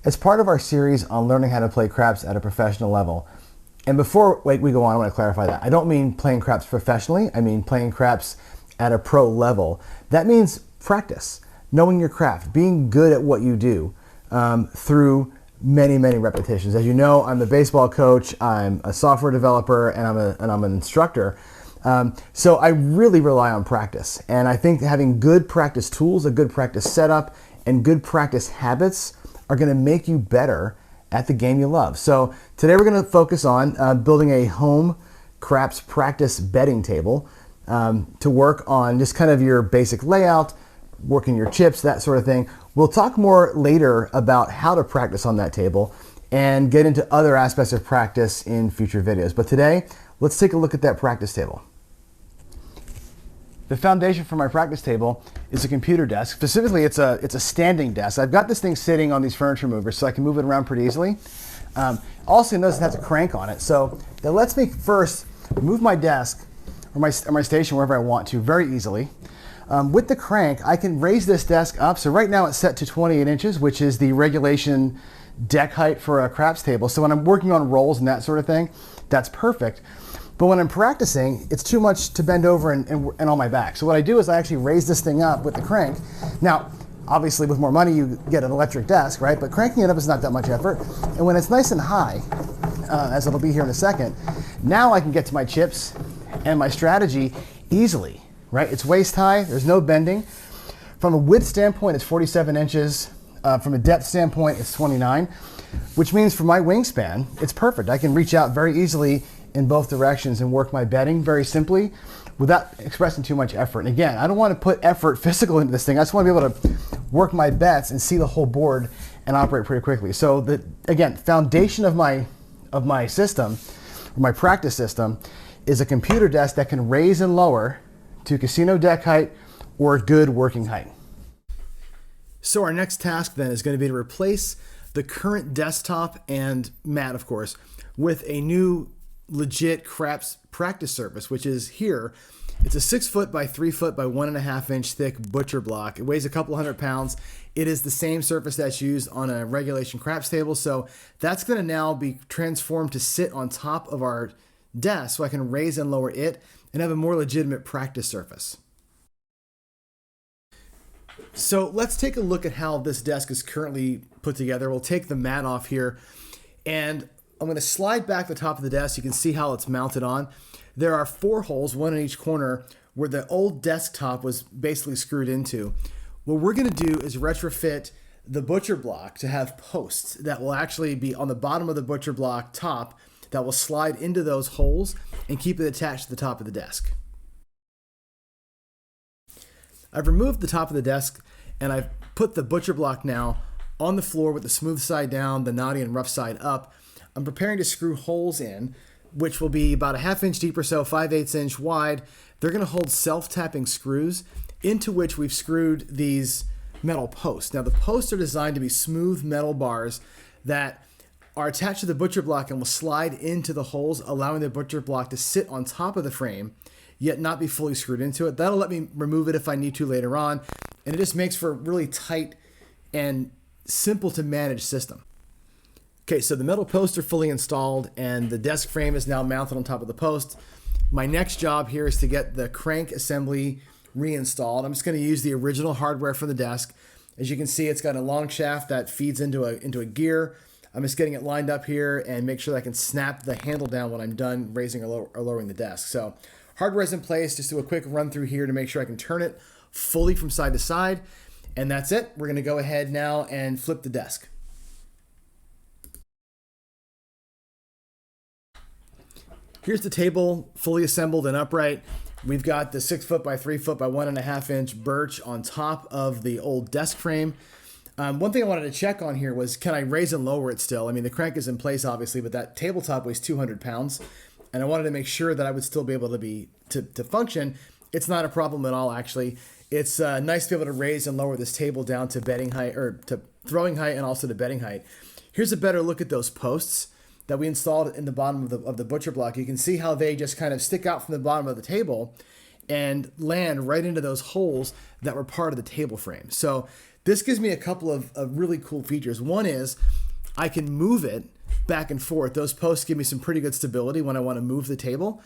As part of our series on learning how to play craps at a professional level, and before we go on, I want to clarify that. I don't mean playing craps professionally, I mean playing craps at a pro level. That means practice, knowing your craft, being good at what you do through many, many repetitions. As you know, I'm the baseball coach, I'm a software developer, and I'm an instructor. So I really rely on practice. And I think having good practice tools, a good practice setup, and good practice habits are going to make you better at the game you love. So today we're going to focus on building a home craps practice betting table to work on just kind of your basic layout, working your chips, that sort of thing. We'll talk more later about how to practice on that table and get into other aspects of practice in future videos. But today, let's take a look at that practice table. The foundation for my practice table is a computer desk. Specifically, it's a standing desk. I've got this thing sitting on these furniture movers so I can move it around pretty easily. Also, notice it has a crank on it, so that lets me first move my desk or my station wherever I want to very easily. With the crank, I can raise this desk up. So right now it's set to 28 inches, which is the regulation deck height for a craps table. So when I'm working on rolls and that sort of thing, that's perfect. But when I'm practicing, it's too much to bend over and on my back. So what I do is I actually raise this thing up with the crank. Now, obviously with more money, you get an electric desk, right? But cranking it up is not that much effort. And when it's nice and high, as it'll be here in a second, now I can get to my chips and my strategy easily, right? It's waist high, there's no bending. From a width standpoint, it's 47 inches. From a depth standpoint, it's 29, which means for my wingspan, it's perfect. I can reach out very easily in both directions and work my betting very simply without expressing too much effort. And again, I don't want to put effort physical into this thing. I just want to be able to work my bets and see the whole board and operate pretty quickly. So the, again, foundation of my system, my practice system, is a computer desk that can raise and lower to casino deck height or good working height. So our next task then is going to be to replace the current desktop and mat, of course, with a new legit craps practice surface, which is here. It's a 6 foot by 3 foot by 1.5 inch thick butcher block. It weighs a couple hundred pounds. It is the same surface that's used on a regulation craps table. So that's going to now be transformed to sit on top of our desk so I can raise and lower it and have a more legitimate practice surface. So let's take a look at how this desk is currently put together. We'll take the mat off here and I'm going to slide back the top of the desk. You can see how it's mounted on. There are 4 holes, one in each corner, where the old desktop was basically screwed into. What we're going to do is retrofit the butcher block to have posts that will actually be on the bottom of the butcher block top that will slide into those holes and keep it attached to the top of the desk. I've removed the top of the desk and I've put the butcher block now on the floor with the smooth side down, the knotty and rough side up. I'm preparing to screw holes in, which will be about a 1/2 inch deep or so, 5/8 inch wide. They're going to hold self-tapping screws into which we've screwed these metal posts. Now the posts are designed to be smooth metal bars that are attached to the butcher block and will slide into the holes, allowing the butcher block to sit on top of the frame, yet not be fully screwed into it. That'll let me remove it if I need to later on. And it just makes for a really tight and simple to manage system. Okay, so the metal posts are fully installed and the desk frame is now mounted on top of the post. My next job here is to get the crank assembly reinstalled. I'm just going to use the original hardware for the desk. As you can see, it's got a long shaft that feeds into a gear. I'm just getting it lined up here and make sure that I can snap the handle down when I'm done raising or lowering the desk. So hardware is in place. Just do a quick run through here to make sure I can turn it fully from side to side. And that's it. We're going to go ahead now and flip the desk. Here's the table fully assembled and upright. We've got the 6 foot by 3 foot by 1.5 inch birch on top of the old desk frame. One thing I wanted to check on here was, can I raise and lower it still? I mean, the crank is in place obviously, but that tabletop weighs 200 pounds. And I wanted to make sure that I would still be able to function. It's not a problem at all, actually. It's nice to be able to raise and lower this table down to betting height, or to throwing height and also to betting height. Here's a better look at those posts that we installed in the bottom of the butcher block. You can see how they just kind of stick out from the bottom of the table and land right into those holes that were part of the table frame. So This gives me a couple of really cool features. One is I can move it back and forth. Those posts give me some pretty good stability when I want to move the table.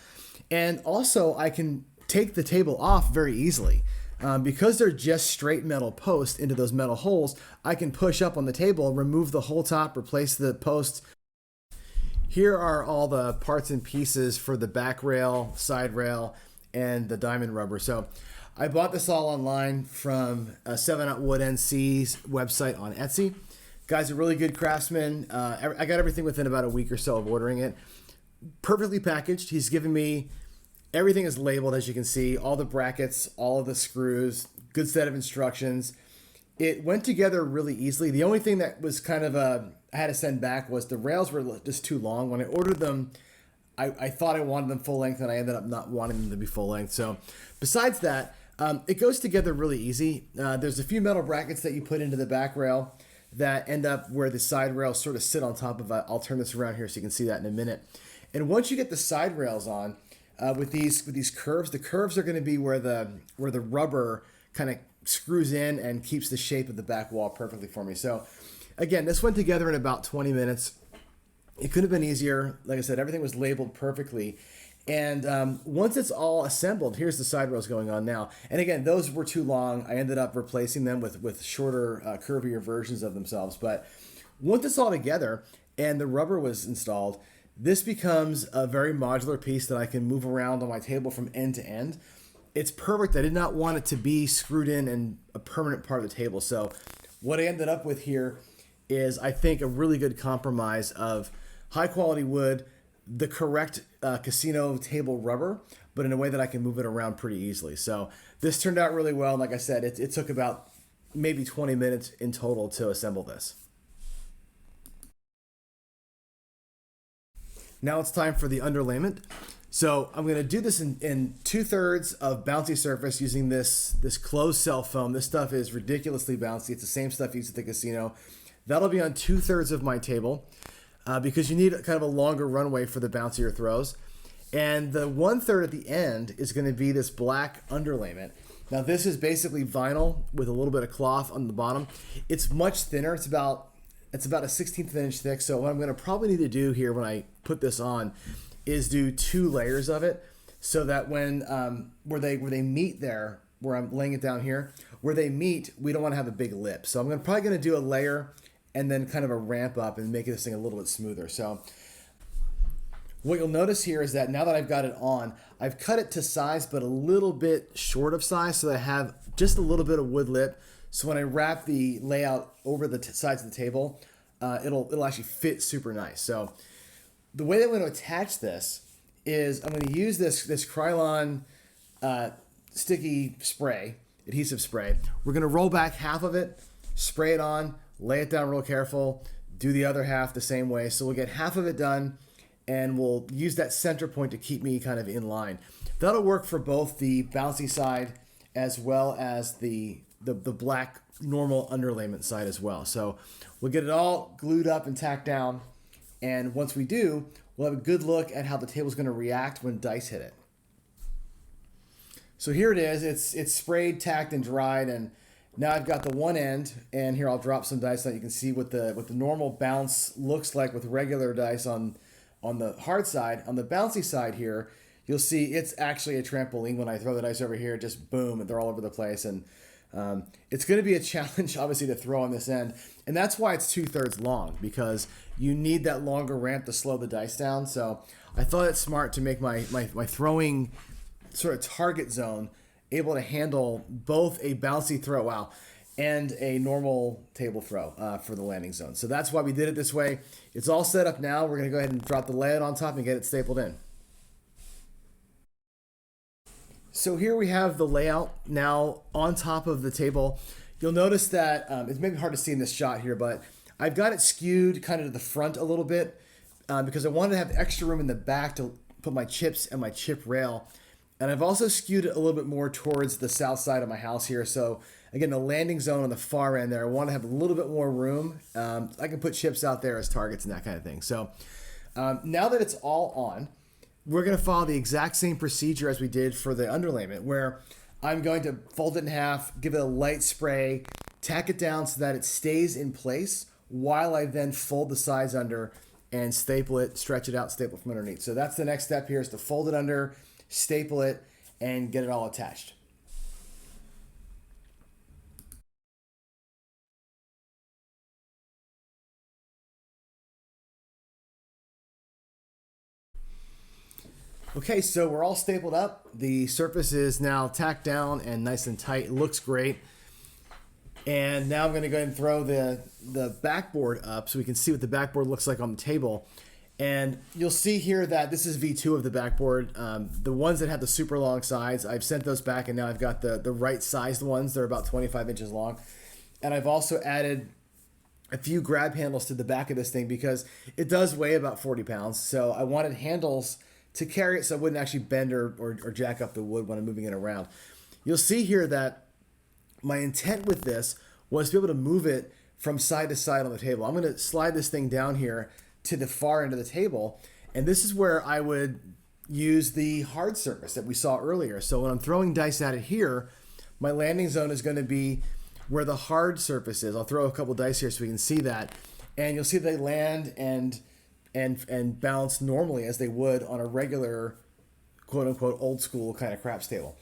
And also I can take the table off very easily. Because they're just straight metal posts into those metal holes, I can push up on the table, remove the whole top, replace the posts. Here are all the parts and pieces for the back rail, side rail, and the diamond rubber. So I bought this all online from 7 Wood NC's website on Etsy. Guy's a really good craftsman. I got everything within about a week or so of ordering it. Perfectly packaged. He's given me everything is labeled, as you can see, all the brackets, all of the screws, good set of instructions. It went together really easily. The only thing that was kind of I had to send back was the rails were just too long. When I ordered them, I thought I wanted them full length, and I ended up not wanting them to be full length. So besides that, it goes together really easy. There's a few metal brackets that you put into the back rail that end up where the side rails sort of sit on top of it. I'll turn this around here so you can see that in a minute. And once you get the side rails on, with these curves, the curves are going to be where the rubber kind of screws in and keeps the shape of the back wall perfectly for me. So again, this went together in about 20 minutes. It could have been easier. Like I said, everything was labeled perfectly. And once it's all assembled, here's the side rails going on now. And again, those were too long. I ended up replacing them with shorter, curvier versions of themselves. But once it's all together and the rubber was installed, this becomes a very modular piece that I can move around on my table from end to end. It's perfect. I did not want it to be screwed in and a permanent part of the table. So what I ended up with here is, I think, a really good compromise of high quality wood, the correct casino table rubber, but in a way that I can move it around pretty easily. So this turned out really well. Like I said, it took about maybe 20 minutes in total to assemble this. Now it's time for the underlayment. So I'm going to do this in 2/3 of bouncy surface using this closed cell foam. This stuff is ridiculously bouncy. It's the same stuff used at the casino. That'll be on 2/3 of my table because you need kind of a longer runway for the bouncier throws. And the 1/3 at the end is going to be this black underlayment. Now this is basically vinyl with a little bit of cloth on the bottom. It's much thinner. It's about a 1/16 of an inch thick. So what I'm going to probably need to do here when I put this on is do 2 layers of it, so that when where they meet there, where I'm laying it down here, where they meet, we don't want to have a big lip. So I'm probably going to do a layer and then kind of a ramp up and make this thing a little bit smoother. So what you'll notice here is that now that I've got it on, I've cut it to size, but a little bit short of size, so that I have just a little bit of wood lip. So when I wrap the layout over the sides of the table, it'll actually fit super nice. So the way that I'm going to attach this is I'm going to use this Krylon sticky spray, adhesive spray. We're going to roll back half of it, spray it on, lay it down real careful, do the other half the same way. So we'll get half of it done, and we'll use that center point to keep me kind of in line. That'll work for both the bouncy side as well as the black normal underlayment side as well. So we'll get it all glued up and tacked down. And once we do, we'll have a good look at how the table's going to react when dice hit it. So here it is. It's sprayed, tacked, and dried. And now I've got the one end. And here I'll drop some dice so that you can see what the normal bounce looks like with regular dice on the hard side. On the bouncy side here, you'll see it's actually a trampoline. When I throw the dice over here, just boom, and they're all over the place. And it's going to be a challenge, obviously, to throw on this end. And that's why it's 2/3 long, because you need that longer ramp to slow the dice down. So I thought it's smart to make my throwing sort of target zone able to handle both a bouncy throw, and a normal table throw for the landing zone. So that's why we did it this way. It's all set up now. We're going to go ahead and drop the layout on top and get it stapled in. So here we have the layout now on top of the table. You'll notice that it's maybe hard to see in this shot here, but I've got it skewed kind of to the front a little bit because I wanted to have extra room in the back to put my chips and my chip rail. And I've also skewed it a little bit more towards the south side of my house here. So again, the landing zone on the far end there, I want to have a little bit more room. I can put chips out there as targets and that kind of thing. So now that it's all on, we're going to follow the exact same procedure as we did for the underlayment, where I'm going to fold it in half, give it a light spray, tack it down so that it stays in place while I then fold the sides under and staple it, stretch it out, staple from underneath. So that's the next step here, is to fold it under, staple it, and get it all attached. Okay, so we're all stapled up. The surface is now tacked down and nice and tight. It looks great. And now I'm going to go ahead and throw the backboard up so we can see what the backboard looks like on the table. And you'll see here that this is V2 of the backboard. The ones that have the super long sides, I've sent those back, and now I've got the right sized ones. They're about 25 inches long. And I've also added a few grab handles to the back of this thing because it does weigh about 40 pounds. So I wanted handles to carry it so it wouldn't actually bend or jack up the wood when I'm moving it around. You'll see here that my intent with this was to be able to move it from side to side on the table. I'm going to slide this thing down here to the far end of the table, and this is where I would use the hard surface that we saw earlier. So when I'm throwing dice at it here, my landing zone is going to be where the hard surface is. I'll throw a couple dice here so we can see that, and you'll see they land and bounce normally as they would on a regular quote unquote old school kind of craps table.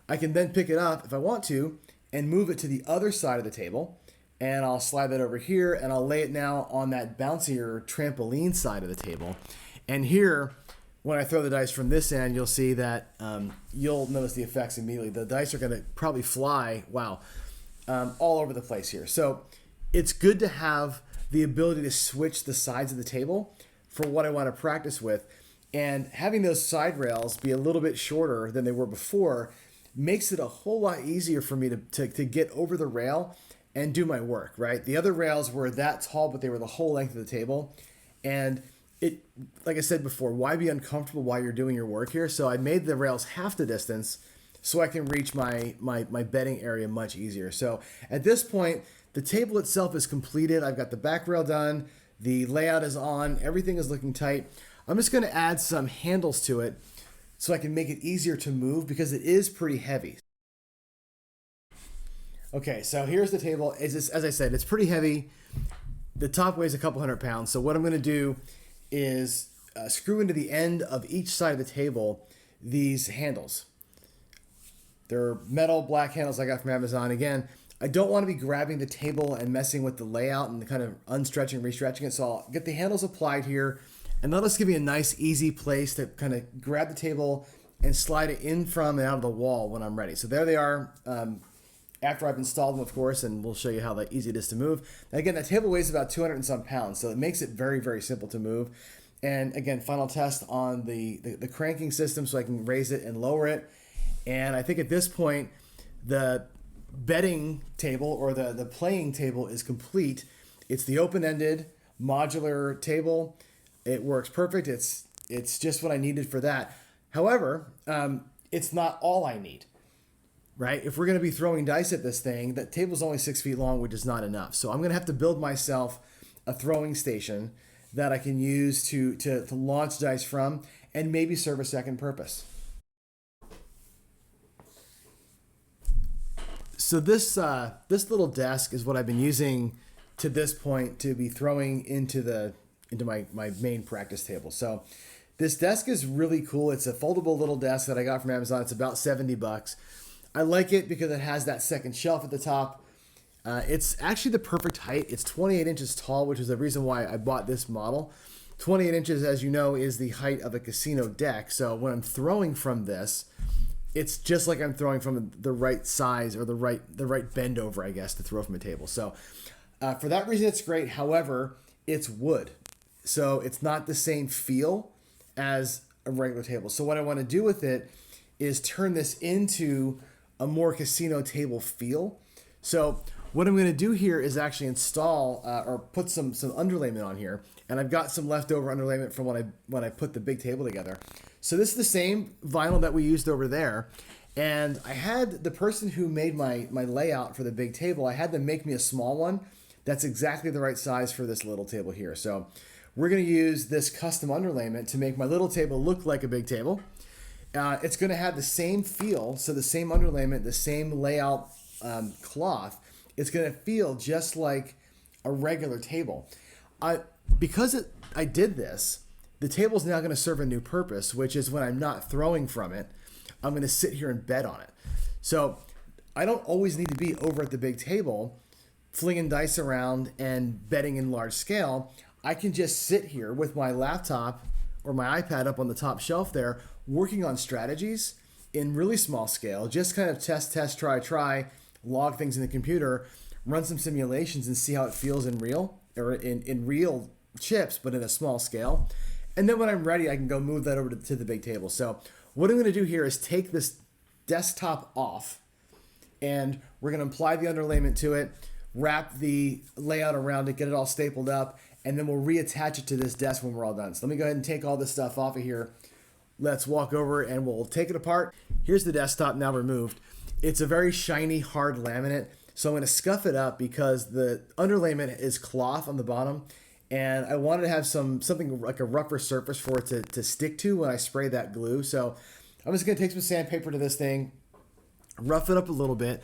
I can then pick it up if I want to and move it to the other side of the table, and I'll slide that over here and I'll lay it now on that bouncier trampoline side of the table. And here, when I throw the dice from this end, you'll see that you'll notice the effects immediately. The dice are going to probably fly, wow, all over the place here. So it's good to have the ability to switch the sides of the table for what I want to practice with. And having those side rails be a little bit shorter than they were before makes it a whole lot easier for me to get over the rail and do my work, right? The other rails were that tall, but they were the whole length of the table. And it, like I said before, why be uncomfortable while you're doing your work here? So I made the rails half the distance so I can reach my bedding area much easier. So at this point, the table itself is completed. I've got the back rail done. The layout is on. Everything is looking tight. I'm just going to add some handles to it so I can make it easier to move because it is pretty heavy. Okay, so here's the table. As I said, it's pretty heavy. The top weighs a couple hundred pounds. So what I'm going to do is screw into the end of each side of the table these handles. They're metal black handles I got from Amazon. Again, I don't want to be grabbing the table and messing with the layout and kind of unstretching, restretching it. So I'll get the handles applied here, and that'll just give me a nice, easy place to kind of grab the table and slide it in from and out of the wall when I'm ready. So there they are after I've installed them, of course, and we'll show you how easy it is to move. Now, again, that table weighs about 200 and some pounds, so it makes it very, very simple to move. And again, final test on the cranking system so I can raise it and lower it. And I think at this point, the bedding table or the playing table is complete. It's the open-ended modular table. It works perfect. It's just what I needed for that. However, it's not all I need, right? If we're going to be throwing dice at this thing, that table's only 6 feet long, which is not enough. So I'm going to have to build myself a throwing station that I can use to launch dice from and maybe serve a second purpose. So this little desk is what I've been using to this point to be throwing into my main practice table. So this desk is really cool. It's a foldable little desk that I got from Amazon. It's about $70. I like it because it has that second shelf at the top. It's actually the perfect height. It's 28 inches tall, which is the reason why I bought this model. 28 inches, as you know, is the height of a casino deck. So when I'm throwing from this, it's just like I'm throwing from the right size or the right bend over, I guess, to throw from a table. So for that reason, it's great. However, it's wood, so it's not the same feel as a regular table. So what I want to do with it is turn this into a more casino table feel. So what I'm going to do here is actually install or put some underlayment on here. And I've got some leftover underlayment from when I put the big table together. So this is the same vinyl that we used over there. And I had the person who made my layout for the big table, I had them make me a small one that's exactly the right size for this little table here. So we're going to use this custom underlayment to make my little table look like a big table. It's going to have the same feel, so the same underlayment, the same layout cloth. it's going to feel just like a regular table. Because I did this, the table's now going to serve a new purpose, which is when I'm not throwing from it, I'm going to sit here and bet on it. So I don't always need to be over at the big table flinging dice around and betting in large scale. I can just sit here with my laptop or my iPad up on the top shelf there, working on strategies in really small scale, just kind of test, try, log things in the computer, run some simulations and see how it feels in real chips, but in a small scale. And then when I'm ready, I can go move that over to the big table. So what I'm going to do here is take this desktop off, and we're going to apply the underlayment to it, wrap the layout around it, get it all stapled up, and then we'll reattach it to this desk when we're all done. So let me go ahead and take all this stuff off of here. Let's walk over and we'll take it apart. Here's the desktop now removed. It's a very shiny, hard laminate. So I'm going to scuff it up because the underlayment is cloth on the bottom, and I wanted to have something like a rougher surface for it to stick to when I spray that glue. So I'm just going to take some sandpaper to this thing, rough it up a little bit,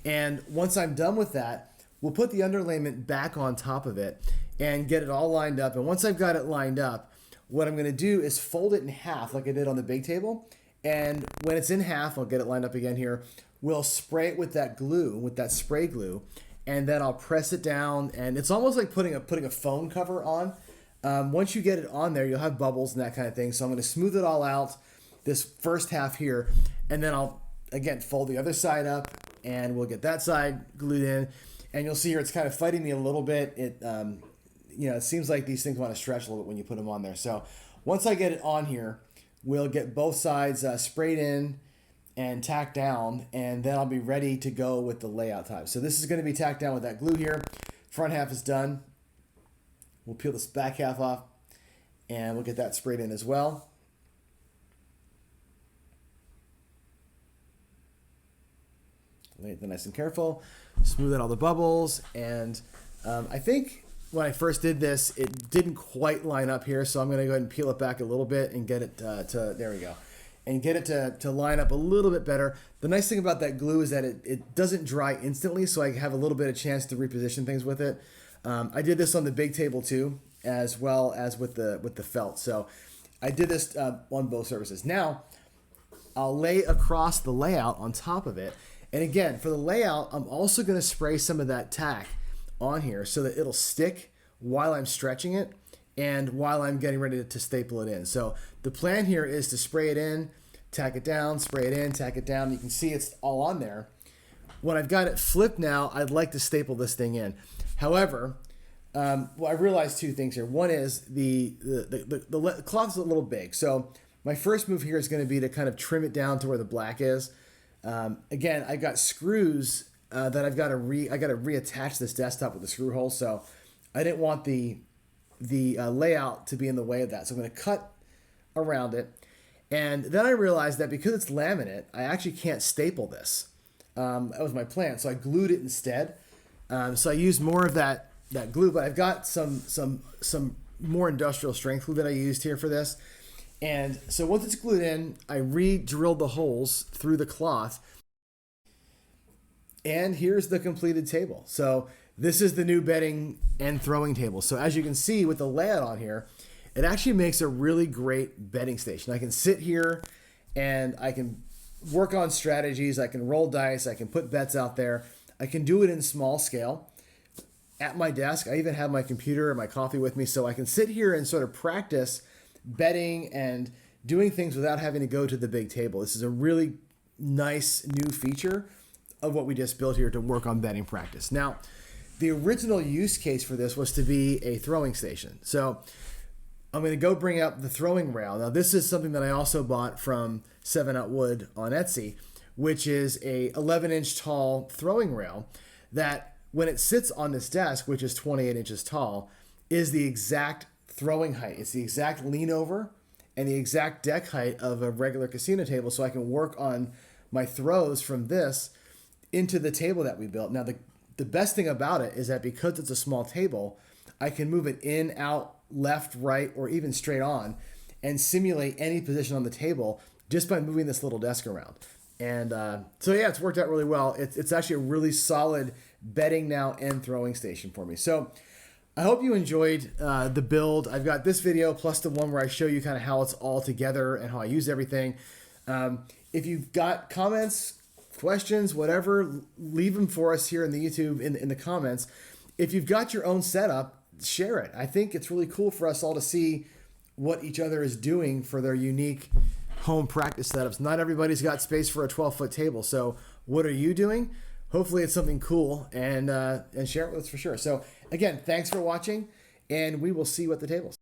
and once I'm done with that, we'll put the underlayment back on top of it and get it all lined up. And once I've got it lined up, what I'm going to do is fold it in half like I did on the big table. And when it's in half, I'll get it lined up again here. We'll spray it with that glue, with that spray glue, and then I'll press it down. And it's almost like putting a phone cover on. Once you get it on there, you'll have bubbles and that kind of thing. So I'm going to smooth it all out, this first half here, and then I'll, again, fold the other side up, and we'll get that side glued in. And you'll see here it's kind of fighting me a little bit. It seems like these things want to stretch a little bit when you put them on there. So once I get it on here, we'll get both sides sprayed in and tacked down, and then I'll be ready to go with the layout type. So this is going to be tacked down with that glue here. Front half is done. We'll peel this back half off, and we'll get that sprayed in as well. Lay it nice and careful. Smooth out all the bubbles, and I think when I first did this, it didn't quite line up here, so I'm going to go ahead and peel it back a little bit and get it there we go, and get it to line up a little bit better. The nice thing about that glue is that it doesn't dry instantly, so I have a little bit of chance to reposition things with it. I did this on the big table too, as well as with the felt. So I did this on both surfaces. Now I'll lay across the layout on top of it. And again, for the layout, I'm also going to spray some of that tack on here so that it'll stick while I'm stretching it and while I'm getting ready to staple it in. So the plan here is to spray it in, tack it down, spray it in, tack it down. You can see it's all on there. When I've got it flipped now, I'd like to staple this thing in. However, I realized two things here. One is the cloth's a little big. So my first move here is going to be to kind of trim it down to where the black is. Again, I got screws that I got to reattach this desktop with the screw hole, so I didn't want the layout to be in the way of that. So I'm going to cut around it, and then I realized that because it's laminate, I actually can't staple this. That was my plan, so I glued it instead. So I used more of that glue, but I've got some more industrial strength glue that I used here for this. And so once it's glued in, I re-drilled the holes through the cloth. And here's the completed table. So this is the new betting and throwing table. So as you can see with the layout on here, it actually makes a really great betting station. I can sit here and I can work on strategies. I can roll dice. I can put bets out there. I can do it in small scale at my desk. I even have my computer and my coffee with me, so I can sit here and sort of practice betting and doing things without having to go to the big table. This is a really nice new feature of what we just built here to work on betting practice. Now, the original use case for this was to be a throwing station. So I'm going to go bring up the throwing rail. Now, this is something that I also bought from 7-Out Wood on Etsy, which is a 11-inch tall throwing rail that when it sits on this desk, which is 28 inches tall, is the exact throwing height. It's the exact lean over and the exact deck height of a regular casino table, so I can work on my throws from this into the table that we built. Now, the best thing about it is that because it's a small table, I can move it in, out, left, right, or even straight on and simulate any position on the table just by moving this little desk around. And so yeah, it's worked out really well. It's actually a really solid bedding now and throwing station for me. So I hope you enjoyed the build. I've got this video plus the one where I show you kind of how it's all together and how I use everything. If you've got comments, questions, whatever, leave them for us here in the YouTube in the comments. If you've got your own setup, share it. I think it's really cool for us all to see what each other is doing for their unique home practice setups. Not everybody's got space for a 12-foot table. So what are you doing? Hopefully it's something cool, and share it with us for sure. So again, thanks for watching, and we will see you at the tables.